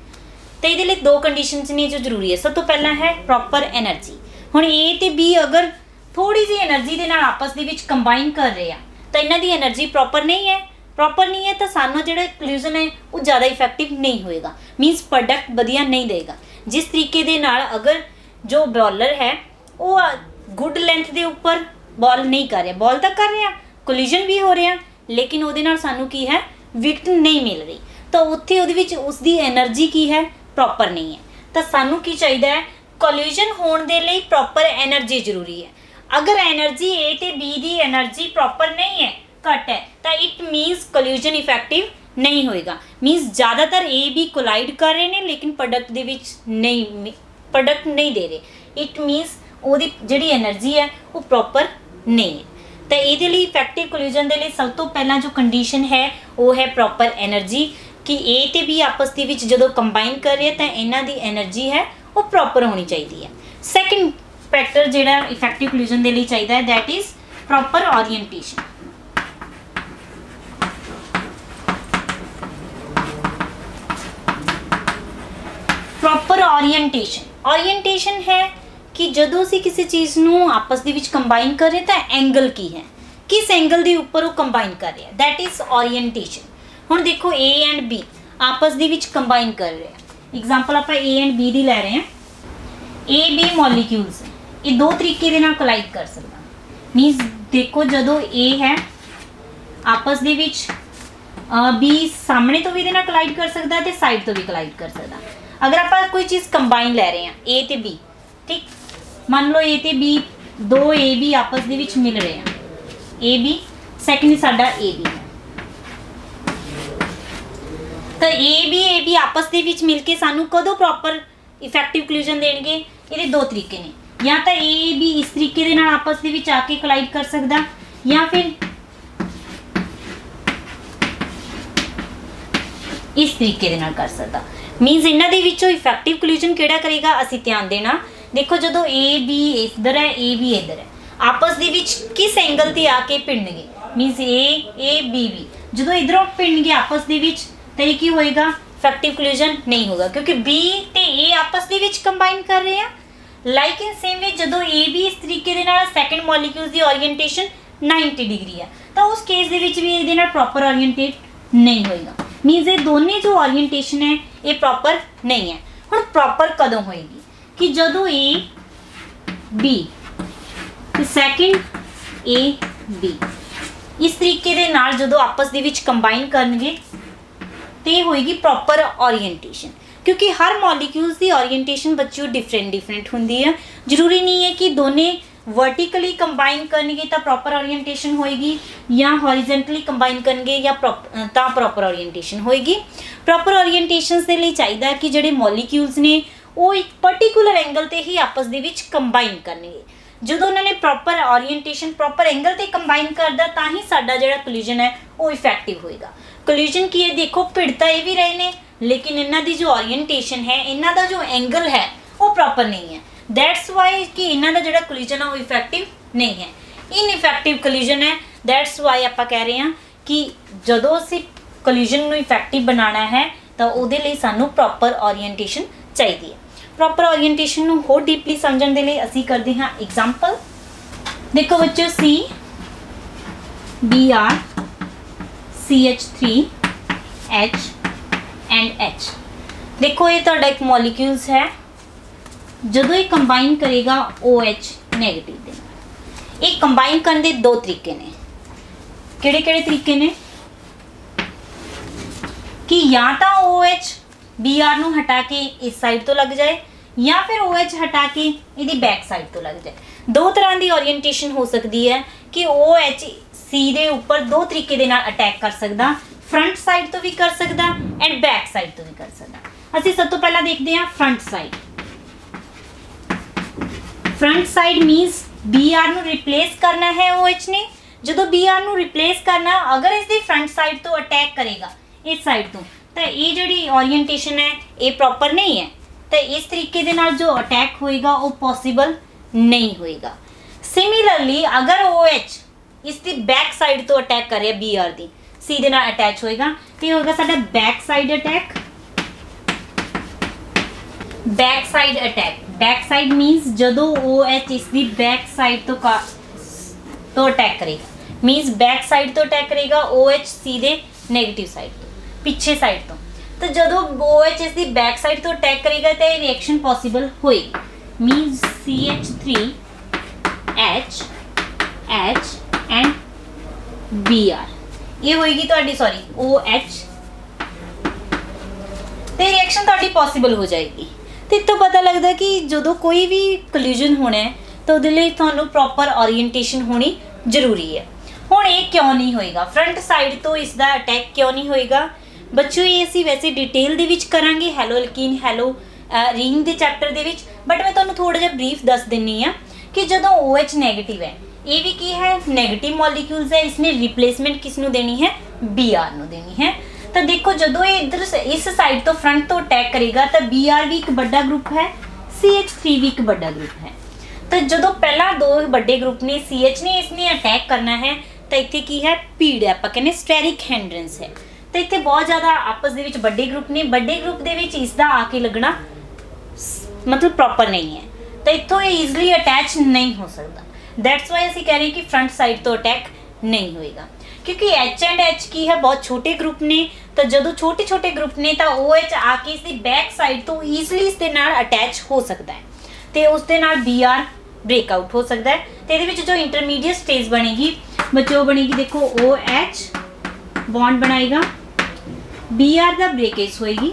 ਤੇ ਇਹਦੇ ਲਈ ਦੋ ਕੰਡੀਸ਼ਨਸ ਨੇ ਜੋ ਜ਼ਰੂਰੀ ਹੈ। ਸਭ ਤੋਂ ਪਹਿਲਾਂ ਹੈ ਪ੍ਰੋਪਰ ਐਨਰਜੀ। ਹੁਣ A ਤੇ B ਅਗਰ ਥੋੜੀ ਜਿਹੀ એનર્ਜੀ ਦੇ ਨਾਲ ਆਪਸ ਦੇ ਵਿੱਚ ਕੰਬਾਈਨ ਕਰ ਰਹੇ ਆ ਤਾਂ ਇਹਨਾਂ ਦੀ એનર્ਜੀ ਪ੍ਰੋਪਰ ਨਹੀਂ ਹੈ ਤਾਂ ਸਾਨੂੰ ਜਿਹੜਾ ਕੋਲੀਜਨ ਹੈ ਉਹ ਜ਼ਿਆਦਾ ਇਫੈਕਟਿਵ ਨਹੀਂ ਹੋਏਗਾ, ਮੀਨਸ ਪ੍ਰੋਡਕਟ ਵਧੀਆ ਨਹੀਂ ਦੇਗਾ। ਜਿਸ ਤਰੀਕੇ ਦੇ ਨਾਲ ਅਗਰ ਜੋ ਬੋਲਰ ਹੈ ਉਹ ਗੁੱਡ ਲੈਂਥ ਦੇ ਉੱਪਰ ਬਾਲ ਨਹੀਂ ਕਰ ਰਿਹਾ, ਬਾਲ ਤਾਂ ਕਰ ਰਿਹਾ, ਕੋਲੀਜਨ ਵੀ ਹੋ ਰਿਹਾ, ਲੇਕਿਨ ਉਹਦੇ ਨਾਲ ਸਾਨੂੰ ਕੀ ਹੈ? ਵਿਕਟ ਨਹੀਂ ਮਿਲ ਰਹੀ, ਤਾਂ ਉੱਥੇ ਉਹਦੇ ਵਿੱਚ ਉਸਦੀ એનર્ਜੀ ਕੀ ਹੈ? ਪ੍ਰੋਪਰ ਨਹੀਂ ਹੈ। ਤਾਂ ਸਾਨੂੰ ਕੀ ਚਾਹੀਦਾ ਹੈ? ਕੋਲੀਜਨ ਹੋਣ ਦੇ ਲਈ ਪ੍ਰੋਪਰ એનર્ਜੀ ਜ਼ਰੂਰੀ ਹੈ। ਅਗਰ એનર્ਜੀ A ਤੇ B ਦੀ એનર્ਜੀ ਪ੍ਰੋਪਰ ਨਹੀਂ ਹੈ, ਘੱਟ ਹੈ, ਤਾਂ ਇਟ ਮੀਨਸ ਕੋਲੀਜਨ ਇਫੈਕਟਿਵ ਨਹੀਂ ਹੋਏਗਾ। ਮੀਨਸ ਜ਼ਿਆਦਾਤਰ A B ਕੋਲਾਈਡ ਕਰ ਰਹੇ ਨੇ ਲੇਕਿਨ ਪ੍ਰੋਡਕਟ ਦੇ ਵਿੱਚ ਪ੍ਰੋਡਕਟ ਨਹੀਂ ਦੇ ਰਹੇ। ਇਟ ਮੀਨਸ ਉਹਦੀ ਜਿਹੜੀ એનર્ਜੀ ਹੈ ਉਹ ਪ੍ਰੋਪਰ ਨਹੀਂ ਹੈ। ਤਾਂ ਇਹਦੇ ਲਈ ਇਫੈਕਟਿਵ ਕੋਲੀਜਨ ਦੇ ਲਈ ਸਭ ਤੋਂ ਪਹਿਲਾਂ ਜੋ ਕੰਡੀਸ਼ਨ ਹੈ ਉਹ ਹੈ ਪ੍ਰੋਪਰ એનર્ਜੀ, ਕਿ A ਤੇ B ਆਪਸ ਦੇ ਵਿੱਚ ਜਦੋਂ ਕੰਬਾਈਨ ਕਰ ਰਹੇ ਤਾਂ ਇਹਨਾਂ ਦੀ એનર્ਜੀ ਹੈ ਉਹ ਪ੍ਰੋਪਰ ਹੋਣੀ ਚਾਹੀਦੀ ਹੈ। ਸੈਕਿੰਡ ਫੈਕਟਰ ਜਿਹੜਾ ਇਫੈਕਟਿਵ ਕੋਲੀਜਨ ਦੇ ਲਈ ਚਾਹੀਦਾ ਹੈ that is proper orientation. Proper orientation ਹੈ ਕਿ ਜਦੋਂ ਅਸੀਂ ਕਿਸੇ ਚੀਜ਼ ਨੂੰ ਆਪਸ ਦੇ ਵਿੱਚ ਕੰਬਾਈਨ ਕਰ ਰਹੇ ਤਾਂ ਐਂਗਲ ਕੀ ਹੈ, ਕਿਸ ਐਂਗਲ ਦੇ ਉੱਪਰ ਉਹ ਕੰਬਾਈਨ ਕਰ ਰਿਹਾ, ਦੈਟ ਇਜ਼ ਓਰੀਐਂਟੇਸ਼ਨ। ਹੁਣ ਦੇਖੋ A ਐਂਡ B ਆਪਸ ਦੇ ਵਿੱਚ ਕੰਬਾਈਨ ਕਰ ਰਹੇ ਆ। ਐਗਜ਼ਾਮਪਲ ਆਪਾਂ A ਐਂਡ B ਦੀ ਲੈ ਰਹੇ ਹਾਂ। A B ਮੋਲੀਕਿਊਲਸ ਇਹ ਦੋ ਤਰੀਕੇ ਦੇ ਨਾਲ ਕੋਲਾਈਡ ਕਰ ਸਕਦਾ। ਮੀਨਸ ਦੇਖੋ ਜਦੋਂ A ਹੈ ਆਪਸ ਦੇ ਵਿੱਚ B ਸਾਹਮਣੇ ਤੋਂ ਵੀ ਇਹਦੇ ਨਾਲ ਕੋਲਾਈਡ ਕਰ ਸਕਦਾ ਤੇ ਸਾਈਡ ਤੋਂ ਵੀ ਕੋਲਾਈਡ ਕਰ ਸਕਦਾ। ਅਗਰ ਆਪਾਂ ਕੋਈ ਚੀਜ਼ ਕੰਬਾਈਨ ਲੈ ਰਹੇ ਹਾਂ A ਤੇ B, ਠੀਕ, ਮੰਨ ਲਓ A ਤੇ B ਦੋ A B ਆਪਸ ਦੇ ਵਿੱਚ ਮਿਲ ਰਹੇ ਆ, A B ਸੈਕਿੰਡ ਸਾਡਾ A B ਹੈ। ਤਾਂ A B ਆਪਸ ਦੇ ਵਿੱਚ ਮਿਲ ਕੇ ਸਾਨੂੰ ਕਦੋਂ ਪ੍ਰੋਪਰ ਇਫੈਕਟਿਵ ਕੋਲਿਊਜਨ ਦੇਣਗੇ? ਇਹਦੇ ਦੋ ਤਰੀਕੇ ਨੇ, ਜਾਂ ਤਾਂ A B ਇਸ ਤਰੀਕੇ ਦੇ ਨਾਲ ਆਪਸ ਦੇ ਵਿੱਚ ਆ ਕੇ ਕੋਲਾਈਡ ਕਰ ਸਕਦਾ, ਜਾਂ ਫਿਰ ਇਸ ਤਰੀਕੇ ਦੇ ਨਾਲ ਕਰ ਸਕਦਾ। ਮੀਨਸ ਇਹਨਾਂ ਦੇ ਵਿੱਚੋਂ ਇਫੈਕਟਿਵ ਕੋਲਿਊਜਨ ਕਿਹੜਾ ਕਰੇਗਾ, ਅਸੀਂ ਧਿਆਨ ਦੇਣਾ। ਦੇਖੋ ਜਦੋਂ A B ਇੱਧਰ ਹੈ A B ਇੱਧਰ ਹੈ, ਆਪਸ ਦੇ ਵਿੱਚ ਕਿਸ ਐਂਗਲ ਤੇ ਆ ਕੇ ਭਿੜਨਗੇ? ਮੀਨਸ A B ਜਦੋਂ ਇਧਰੋਂ ਭਿੜਨਗੇ ਆਪਸ ਦੇ ਵਿੱਚ ਤਾਂ ਇਹ ਕੀ ਹੋਏਗਾ? ਇਫੈਕਟਿਵ ਕੋਲਿਊਜਨ ਨਹੀਂ ਹੋਗਾ, ਕਿਉਂਕਿ B ਤੇ A ਆਪਸ ਦੇ ਵਿੱਚ ਕੰਬਾਈਨ ਕਰ ਰਹੇ ਆ। ਲਾਈਕ ਇਨ ਸੇਮ ਵੇ ਜਦੋਂ A B ਇਸ ਤਰੀਕੇ ਦੇ ਨਾਲ ਸੈਕੰਡ ਮੋਲੀਕਿਊਲ ਦੀ ਓਰੀਐਂਟੇਸ਼ਨ 90 ਡਿਗਰੀ ਹੈ ਤਾਂ ਉਸ ਕੇਸ ਦੇ ਵਿੱਚ ਵੀ ਇਹਦੇ ਨਾਲ ਪ੍ਰੋਪਰ ਓਰੀਐਂਟੇਟ ਨਹੀਂ ਹੋਏਗਾ। ਮੀਨਸ ਇਹ ਦੋਨੇ ਜੋ ਓਰੀਐਂਟੇਸ਼ਨ ਹੈ ਇਹ ਪ੍ਰੋਪਰ ਨਹੀਂ ਹੈ। ਹੁਣ ਪ੍ਰੋਪਰ ਕਦੋਂ ਹੋਏਗੀ? ਕਿ ਜਦੋਂ A B ਤੇ ਸੈਕੰਡ A B ਇਸ ਤਰੀਕੇ ਦੇ ਨਾਲ ਜਦੋਂ ਆਪਸ ਦੇ ਵਿੱਚ ਕੰਬਾਈਨ ਕਰਨਗੇ ਤੇ ਹੋਏਗੀ ਪ੍ਰੋਪਰ ਓਰੀਐਂਟੇਸ਼ਨ। ਕਿਉਂਕਿ ਹਰ ਮੋਲੀਕਿਊਲਸ ਦੀ ਓਰੀਐਂਟੇਸ਼ਨ ਬੱਚਿਓ ਡਿਫਰੈਂਟ ਹੁੰਦੀ ਹੈ। ਜ਼ਰੂਰੀ ਨਹੀਂ ਹੈ ਕਿ ਦੋਨੇ वर्टिकली कंबाइन करनगे तो प्रॉपर ओरीएंटेशन होएगी, या हॉरिजेंटली कंबाइन करनगे या प्रॉपर ओरीएंटेशन होएगी। प्रॉपर ओरीएंटेशनस दे लई चाहिदा कि जिहड़े मॉलिक्यूल्स ने वो एक पर्टिकुलर एंगल ते ही आपस दे विच कंबाइन करनगे। जदों उन्होंने प्रॉपर ओरीएंटेशन प्रॉपर एंगल ते कंबाइन करदा तां ही साडा जिहड़ा कोलिजन है वो इफेक्टिव होएगा। कोलिजन की है देखो भिड़ता ये भी रहे ने, लेकिन इन्हां दी जो ओरीएंटेशन है, इन्हां दा जो एंगल है वो प्रॉपर नहीं है। दैट्स वाई कि इन्हां दा जिहड़ा कोलिजन है वो इफेक्टिव नहीं है, इनइफेक्टिव कोलिजन है। दैट्स वाई आपां कह रहे हैं कि जदों असीं कोलिजन नूं इफेक्टिव बनाना है तो उहदे लई सानूं प्रॉपर ओरीएंटेशन चाहिदी है। प्रॉपर ओरीएंटेशन नूं होर डीपली समझण दे लई असीं करदे हां एग्जांपल। देखो बच्चों C Br CH3 H and H, देखो ये तुहाडा एक मॉलिक्यूल्स है। ਜਦੋਂ ਇਹ ਕੰਬਾਈਨ ਕਰੇਗਾ OH ਨੈਗੇਟਿਵ ਦੇ ਨਾਲ। ਇਹ ਕੰਬਾਈਨ ਕਰਨ ਦੇ ਦੋ ਤਰੀਕੇ ਨੇ। ਕਿਹੜੇ ਤਰੀਕੇ ਨੇ? ਕਿ ਜਾਂ ਤਾਂ OH Br ਨੂੰ ਹਟਾ ਕੇ ਇਸ ਸਾਈਡ ਤੋਂ ਲੱਗ ਜਾਏ, ਜਾਂ ਫਿਰ OH ਹਟਾ ਕੇ ਇਹਦੀ ਬੈਕ ਸਾਈਡ ਤੋਂ ਲੱਗ ਜਾਏ। ਦੋ ਤਰ੍ਹਾਂ ਦੀ ਓਰੀਐਂਟੇਸ਼ਨ ਹੋ ਸਕਦੀ ਹੈ ਕਿ OH C ਦੇ ਉੱਪਰ ਦੋ ਤਰੀਕੇ ਦੇ ਨਾਲ ਅਟੈਕ ਕਰ ਸਕਦਾ, ਫਰੰਟ ਸਾਈਡ ਤੋਂ ਵੀ ਕਰ ਸਕਦਾ ਐਂਡ ਬੈਕ ਸਾਈਡ ਤੋਂ ਵੀ ਕਰ ਸਕਦਾ। ਅਸੀਂ ਸਭ ਤੋਂ ਪਹਿਲਾਂ ਦੇਖਦੇ ਹਾਂ front side. Front side मीनस Br ਨੂੰ रिप्लेस करना है OH ने। ਜਦੋਂ Br ਨੂੰ रिप्लेस करना, अगर इसकी फ्रंट साइड तो अटैक करेगा इस साइड तो ये जिहड़ी ओरीएंटेशन है ये प्रॉपर नहीं है, तो इस तरीके दे नाल जो अटैक होएगा वो पॉसिबल नहीं होएगा। सिमिलरली अगर OH इसकी बैक साइड तो अटैक करे Br दी C दे नाल अटैच होएगा तो होगा साडा back side attack. Back side attack, back side मीनस जदों OH इसकी बैक साइड तो अटैक करेगा, मीनस बैक साइड तो अटैक करेगा OH सीधे नेगेटिव साइड तो पिछे साइड तो जदों OH इसकी बैक साइड तो अटैक करेगा तो ये रिएक्शन पॉसिबल होएगी। मीनस CH3 H एंड Br ये होएगी तुहाडी सॉरी OH, तो रिएक्शन तुहाडी पॉसिबल हो जाएगी। तो इतों पता लगता कि जो कोई भी कोलिजन होना है तो उहदे लई तुहानूं प्रॉपर ओरीएंटेशन होनी जरूरी है। हुण ये क्यों नहीं होएगा, फ्रंट साइड तो इसका अटैक क्यों नहीं होएगा? बच्चों ये असीं वैसे डिटेल दे विच करांगे hello alkene hello ring they chapter they which, but मैं तुहानूं थोड़ा जिहा ब्रीफ दस दिंदी हां कि जदों OH नैगेटिव है, ये भी की है नैगेटिव मॉलिक्यूल्स है, इसने रिप्लेसमेंट किसनूं देनी है? Br नूं देनी है। तो देखो जो ये इधर इस साइड तो फ्रंट तो अटैक करेगा तो Br भी एक बड़ा ग्रुप है, CH3 भी एक बड़ा ग्रुप है। तो जो पहला दो बड़े ग्रुप ने CH ने इसने अटैक करना है तो इत्थे की है पीड है, आपां कहने स्टेरिक हैंड्रेंस है। तो इत्थे बहुत ज़्यादा आपस दे विच बड़े ग्रुप ने, बड़े ग्रुप दे विच इसदा आके लगना मतलब प्रॉपर नहीं है, तो इत्थों ये ईजिली अटैच नहीं हो सकता। दैट्स वाई ਅਸੀਂ कह रहे हैं कि फ्रंट साइड तो अटैक नहीं होएगा, क्योंकि एच एंड एच की है बहुत छोटे ग्रुप ने, तो जो छोटे छोटे ग्रुप ने तो ओ एच आके इसकी बैक साइड तो ईजिली इसके नाल अटैच हो सकता है, तो उसके नाल बी आर ब्रेकआउट हो सकता है। तो ये जो इंटरमीडिएट स्टेज बनेगी बच्चों बनेगी, देखो ओ एच बॉन्ड बनाएगा, बी आर का ब्रेकेज होएगी,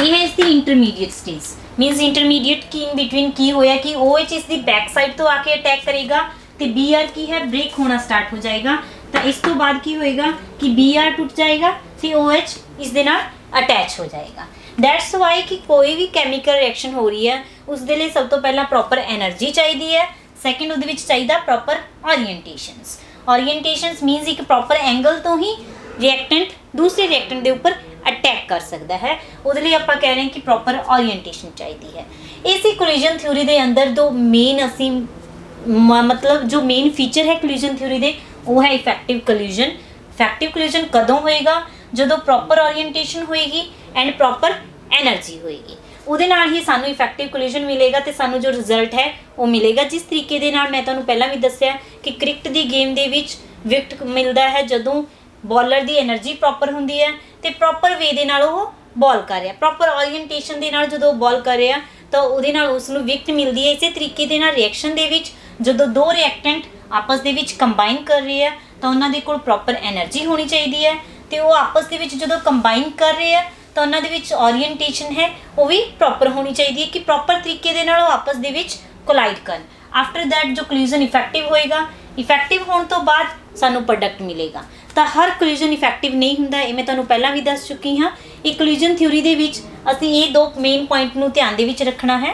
ये है इसकी इंटरमीडिएट स्टेज। मीनस इंटरमीडिएट की इन बिटवीन की होया कि ओ एच इसकी बैक साइड तो आके अटैक करेगा, तो बी आर की है ब्रेक होना स्टार्ट हो जाएगा, तो इस तो बाद की होएगा कि बी आर टूट जाएगा, तो ओ एच इस दे नाल अटैच हो जाएगा। दैट्स वाई कि कोई भी कैमिकल रिएक्शन हो रही है उसके लिए सब तो पहला प्रॉपर एनर्जी चाहिए है, सैकेंड उहदे विच चाहिदा प्रॉपर ओरीएंटेशंस। ओरीएंटेशंस मीनस एक प्रॉपर एंगल तो ही रिएक्टेंट दूसरे रिएक्टेंट के उपर अटैक कर सकता है, उहदे लिए आपां कह रहे हैं कि प्रॉपर ओरीएंटेशन चाहिए है। इसी कोलिजन थ्योरी के अंदर दो मेन असी मतलब जो मेन फीचर है कोलिजन थ्योरी के वो है इफेक्टिव कोलिजन। इफेक्टिव कोलिजन कदों होएगा, जो प्रॉपर ओरीएंटेशन होएगी एंड प्रॉपर एनर्जी होएगी, उहदे नाल ही सानू इफेक्टिव कोलिजन मिलेगा, तो सानू जो रिजल्ट है वो मिलेगा। जिस तरीके दे नाल मैं तुहानू पहला भी दस्सिया कि क्रिकेट की गेम दे विच विकेट मिलता है जदों बॉलर की एनर्जी प्रॉपर होंदी है, तो प्रॉपर वे दे नाल वो बॉल कर रहा, प्रॉपर ओरीएंटेशन दे नाल जदों बॉल कर रहा तो उहदे नाल उसनू विकेट मिलती है। इसी तरीके दे नाल रिएक्शन दे विच जदों दो रिएक्टेंट आपस दे विच कंबाइन कर रहे हैं तो उन्हां दे कोल प्रॉपर एनर्जी होनी चाहिए है, तो वो आपस दे विच जदों कंबाइन कर रहे हैं तो उन्हां दे विच ओरीएंटेशन है वो भी प्रॉपर होनी चाहिए कि प्रॉपर तरीके दे नाल वो आपस दे विच कोलाइड करन। आफ्टर दैट जो कोलिजन इफेक्टिव होएगा, इफेक्टिव होने तो बाद सानू प्रोडक्ट मिलेगा। तो हर कोलिजन इफेक्टिव नहीं हुंदा, ये मैं तुहानू पहला भी दस चुकी हाँ। एक कोलिजन थ्योरी दे विच असीं ये दो मेन पॉइंट नू ध्यान दे विच रखना है।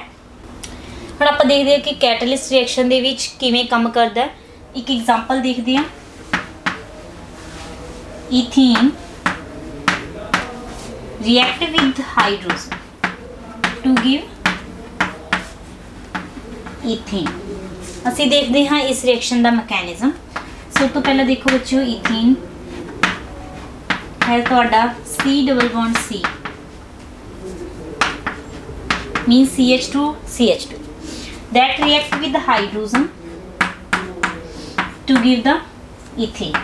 हुण आपां देखदे हां कि कैटलिस्ट रिएक्शन दे विच किवें काम करदा है। एक एग्जांपल देखदे हां, ethene react with hydrogen to give ethane। ਅਸੀਂ देखते हाँ इस रिएक्शन का मैकेनिज्म। सब तो पहला देखो बच्चों, ईथीन है तुहाडा C double bond C means CH2 that react with hydrogen to give the ethane।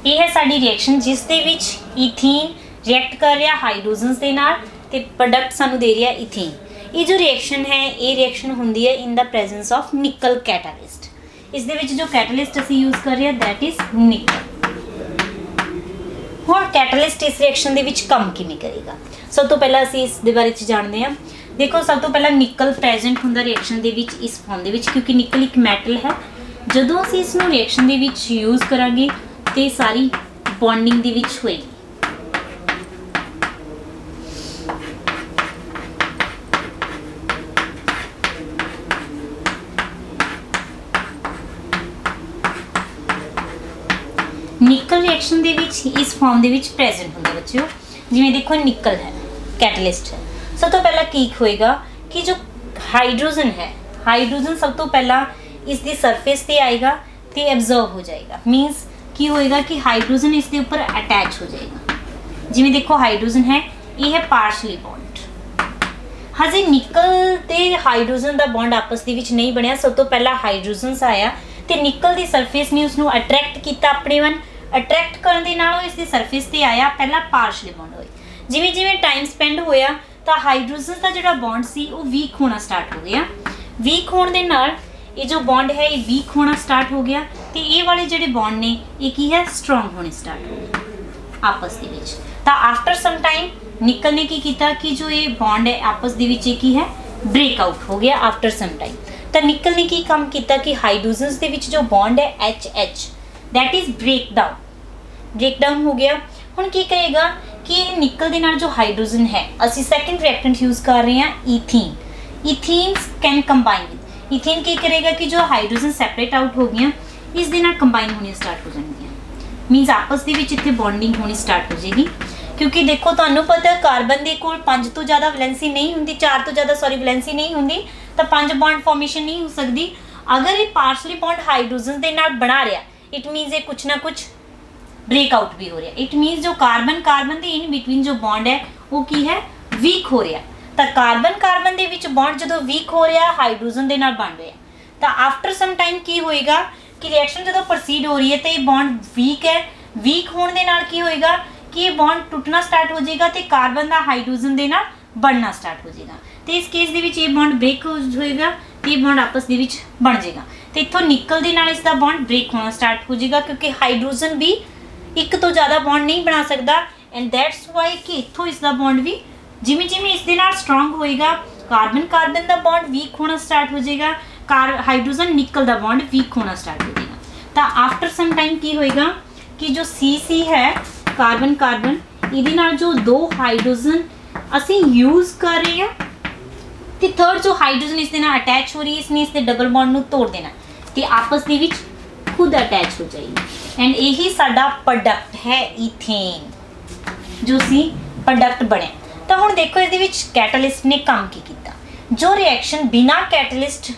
ये है साडी रिएक्शन जिस दे विच ईथीन रिएक्ट कर रहा हाइड्रोजन्स दे नाल ते प्रोडक्ट सानू दे रहा ईथीन। ये जो रिएक्शन है ये रिएक्शन होंदी है इन द प्रेजेंस ऑफ निकल कैटालिस्ट। इस दे विच जो कैटालिस्ट असी यूज कर रहे हैं दैट इज निकल। हुण कैटालिस्ट इस रिएक्शन दे विच काम किवें करेगा, सब तो पहला असी इस दे बारे च जानते हैं। देखो सब तो पहला निकल प्रेजेंट हुंदा रिएक्शन दे विच इस फॉर्म दे विच, क्योंकि निकल एक मैटल है। जदों असी इसनूं रिएक्शन दे विच यूज करांगे ते सारी बॉन्डिंग दे विच होएगी। निकल रिएक्शन दे विच इस फॉर्म दे विच प्रेजेंट होंदा बच्चों। जिवें देखो निकल है कैटलिस्ट है, सब तो पहला की होएगा कि जो हाइड्रोजन है, हाइड्रोजन सब तो पहला इसकी सरफेस ते आएगा तो एब्जॉर्व हो जाएगा। मीनस की होएगा कि हाइड्रोजन इसके ऊपर अटैच हो जाएगा। जिवें देखो हाइड्रोजन है ये है पार्शली बॉन्ड, हजे निकल ते हाइड्रोजन का बॉन्ड आपस दे विच नहीं बनया। सब तो पहला हाइड्रोजन आया तो निकल की सरफेस ने उसनू अट्रैक्ट किया अपने वन, अट्रैक्ट करने नालों इसकी सरफेस ते आया पहला पार्शली बॉन्ड होए। जिवें जिवें टाइम स्पेंड होया तो हाइड्रोजन का जो बॉन्ड सी वो वीक होना स्टार्ट हो गया। वीक होने दे नाल ये जो बॉन्ड है ये वीक होना स्टार्ट हो गया, तो ये वाले जो बॉन्ड ने ये की है स्ट्रोंग होने स्टार्ट हो गए आपस दे विच। तो आफ्टर सम टाइम निकल ने की किया कि जो ये बॉन्ड है आपस दे विच की है ब्रेकआउट हो गया आफ्टर सम टाइम। तो निकल ने की काम किया कि हाइड्रोजन्स दे विच जो बॉन्ड है HH दैट इज ब्रेकडाउन हो गया। हुण की करेगा कि निकल दे नाल जो हाइड्रोजन है असी सैकेंड रिएक्टेंट यूज कर रहे हैं ethene. Ethene can combine with ethene की करेगा कि जो हाइड्रोजन सैपरेट आउट हो गया इस दे नाल कंबाइन होनी स्टार्ट हो जाएगी। मीनस आपस दे विच इत्थे बॉन्डिंग होनी स्टार्ट हो जाएगी, क्योंकि देखो तुहानू पता कार्बन दे कोल 5 तो ज़्यादा वैलेंसी नहीं हुंदी, 4 तो ज़्यादा वैलेंसी नहीं हुंदी। ਤਾਂ 5 ਬੌਂਡ ਫਾਰਮੇਸ਼ਨ ਨਹੀਂ ਹੋ ਸਕਦੀ। ਅਗਰ ਇਹ ਪਾਰਸ਼ਲੀ ਬੌਂਡ ਹਾਈਡਰੋਜਨ ਦੇ ਨਾਲ ਬਣਾ ਰਿਹਾ, ਇਟ ਮੀਨਸ ਇਹ ਕੁਛ ਨਾ ਕੁਛ ब्रेकआउट भी हो रहा है। इट मीन्स जो कार्बन कार्बन के इन बिटवीन जो बॉन्ड है वो की है वीक हो रहा। तो कार्बन कार्बन के बॉन्ड जो वीक हो रहा हाइड्रोजन के नाल बन रहा, तो आफ्टर सम टाइम की होएगा कि रिएक्शन जो प्रोसीड हो रही है तो ये बॉन्ड वीक है। वीक होने के नाल की होएगा कि ये बॉन्ड टुटना स्टार्ट हो जाएगा तो कार्बन का हाइड्रोजन के नाल बनना स्टार्ट हो जाएगा। तो इस केस के ये बॉन्ड ब्रेक होएगा तो ये बॉन्ड आपस के बन जाएगा। तो इतों निकल के नाल इसका बॉन्ड ब्रेक होना स्टार्ट हो जाएगा क्योंकि हाइड्रोजन भी एक तो ज़्यादा बॉन्ड नहीं बना सकता। एंड दैट्स वाई कि इतों इसका बॉन्ड भी जिमें जिमें इस स्ट्रोंग होएगा कार्बन कार्बन का बॉन्ड वीक होना स्टार्ट हो जाएगा, हाइड्रोजन निकल का बॉन्ड वीक होना स्टार्ट हो जाएगा। तो आफ्टर सम टाइम की होएगा कि जो सी है कार्बन कार्बन ये जो 2 हाइड्रोजन असी यूज़ कर रहे हैं तो थर्ड जो हाइड्रोजन इस अटैच हो रही है इसने इसके डबल बॉन्ड को तोड़ देना तो आपस के खुद अटैच हो जाएगी। एंड यही साडा प्रोडक्ट है ईथेन जो सी प्रोडक्ट बने। तो हुण देखो इहदे विच कैटलिस्ट ने काम की कीता। जो रिएक्शन बिना कैटलिस्ट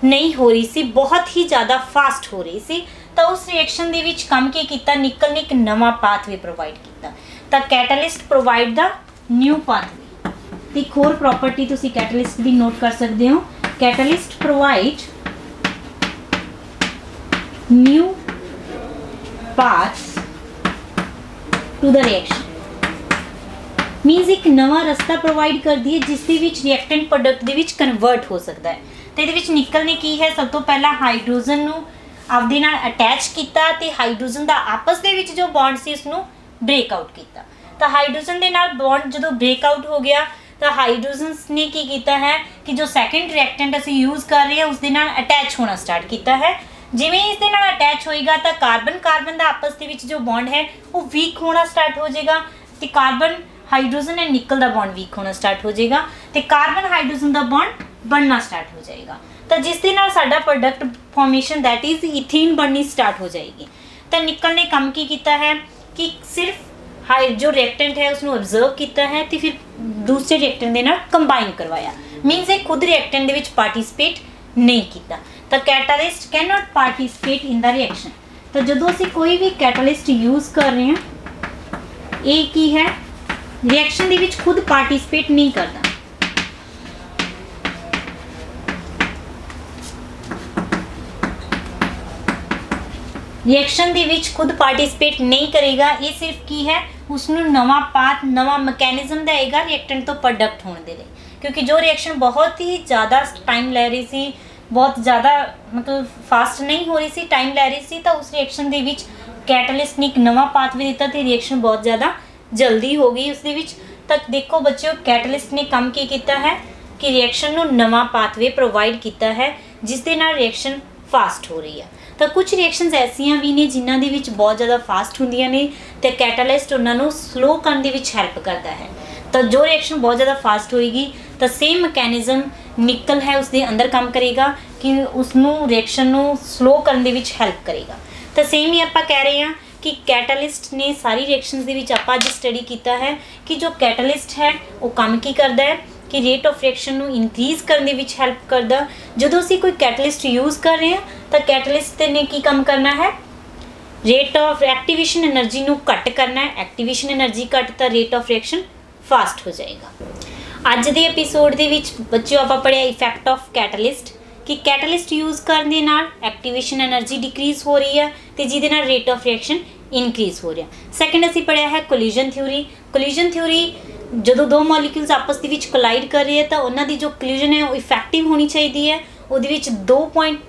नहीं हो रही सी, बहुत ही ज़्यादा फास्ट हो रही सी, तो उस रिएक्शन दे विच काम की कीता निकल ने एक नवा पाथवे प्रोवाइड कीता। तो catalyst provide the new pathway. तो एक होर प्रॉपर्टी तुसीं कैटलिस्ट दी नोट कर सकते हो, catalyst provide new paths to the reaction। Means एक नवा रस्ता प्रोवाइड कर दिए जिस दे विच रिएक्टेंट प्रोडक्ट दे विच कन्वर्ट हो सकता है। तो ये विच निकल ने की है सब तो पहला हाइड्रोजन नू आपदे नाल अटैच किया तो हाइड्रोजन का आपस दे विच जो बॉन्ड सी उसनू ब्रेकआउट किया। तो हाइड्रोजन के नाल बॉन्ड जो ब्रेकआउट हो गया तो हाइड्रोजन ने की किया है कि जो सैकेंड रिएक्टेंट असी यूज़ कर रहे हैं उसके नाल अटैच होना स्टार्ट किया है। जिमें इस दे नाल अटैच होएगा तो कार्बन कार्बन का आपस के विच जो बॉन्ड है वो वीक होना स्टार्ट हो जाएगा। तो कार्बन हाइड्रोजन एंड निकल का बॉन्ड वीक होना स्टार्ट हो जाएगा तो कार्बन हाइड्रोजन का बॉन्ड बनना स्टार्ट हो जाएगा। तो जिस दे नाल साडा product formation that is ethene बननी स्टार्ट हो जाएगी। तो निकल ने काम की किया है कि सिर्फ जो रिएक्टेंट है उसको ऑब्जर्व किया है तो फिर दूसरे रिएक्टेंट के नाल कंबाइन करवाया। मीनस एक खुद रिएक्टेंट दे विच पार्टिसिपेट नहीं किया। तो catalyst can not participate in the reaction. तो जो असी कोई भी कैटलिस्ट यूज़ कर रहे हैं ये की है रिएक्शन दे विच खुद पार्टिसिपेट नहीं करता। रिएक्शन दे विच खुद पार्टिसिपेट नहीं करेगा, ये सिर्फ की है उसनू नवा पाथ नवा मैकेनिज्म देगा रिएक्टेंट तो प्रोडक्ट होने दे लिए। क्योंकि जो रिएक्शन बहुत ही ज़्यादा टाइम ले रही सी, बहुत ज़्यादा मतलब फास्ट नहीं हो रही सी, टाइम ले रही सी, तो उस रिएक्शन दे विच कैटलिस्ट ने एक नवा पाथवे दिता तो रिएक्शन बहुत ज़्यादा जल्दी हो गई उसदे विच। तक देखो बच्चों कैटलिस्ट ने काम की किया है कि रिएक्शन नू नवा पाथवे प्रोवाइड किया है जिस दे नाल रिएक्शन फास्ट हो रही है। तो कुछ रिएक्शनस ऐसियां भी ने जिन्हां दे विच बहुत ज़्यादा फास्ट होंदियां ने तो कैटलिस्ट उन्होंने स्लो करने दे विच हैल्प करता है। तो जो रिएक्शन बहुत ज़्यादा फास्ट होएगी तो सेम मैकेनिज्म निकल है उसके अंदर काम करेगा कि उसनू रिएक्शन नू स्लो करने दे विच हैल्प करेगा। तो सेम ही आप कह रहे हैं कि कैटलिस्ट ने सारी रिएक्शनस दे विच आपां अज स्टडी किया है कि जो कैटलिस्ट है वो काम की करता है कि रेट ऑफ रिएक्शन नू इनक्रीज़ करने विच हैल्प करदा। जदों असीं कोई कैटलिस्ट यूज़ कर रहे हैं तो कैटलिस्ट ने की काम करना है रेट ऑफ एक्टिवेशन एनर्जी नू घट करना है। एक्टिवेशन एनर्जी घट तो रेट ऑफ रिएक्शन फास्ट हो जाएगा। अज दे एपीसोड दे विच बच्चों आपां पढ़िया इफैक्ट ऑफ कैटलिस्ट कि कैटलिस्ट यूज़ करने नाल एक्टिवेशन एनर्जी डिक्रीज़ हो रही है तो जिहदे नाल रेट ऑफ रिएक्शन इनक्रीज़ हो रहा। सैकेंड असीं पढ़िया है कोलिजन थ्योरी। कोलिजन थ्योरी जो दो मॉलिक्यूल्स आपस दे विच कोलाइड कर रहे हैं तो उन्हां दी जो कोलिजन है वो इफैक्टिव होनी चाहिए है। उहदे विच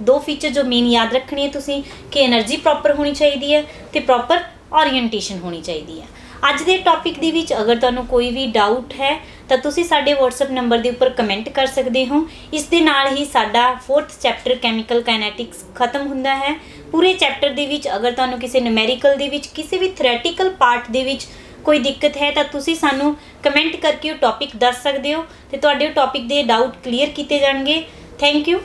2 फीचर जो मेन याद रखने है तुसीं कि एनर्जी प्रॉपर होनी चाहिए है तो प्रॉपर ओरीएंटेशन होनी चाहिए है। अज दे टॉपिक दे विच अगर तुहानूं कोई भी डाउट है तो तुसीं साडे WhatsApp नंबर के उपर कमेंट कर सकते हो। इस दे नाल ही साडा 4th चैप्टर कैमिकल काइनैटिक्स खत्म हुंदा है। पूरे चैप्टर दे विच अगर तुहानूं किसी न्यूमेरिकल दे विच किसी भी थ्योरैटिकल पार्ट दे विच कोई दिक्कत है तो तुसीं सानूं कमेंट करके टॉपिक दस सकते हो तो तुहाडे टॉपिक दे डाउट क्लीयर किए जाणगे। Thank you.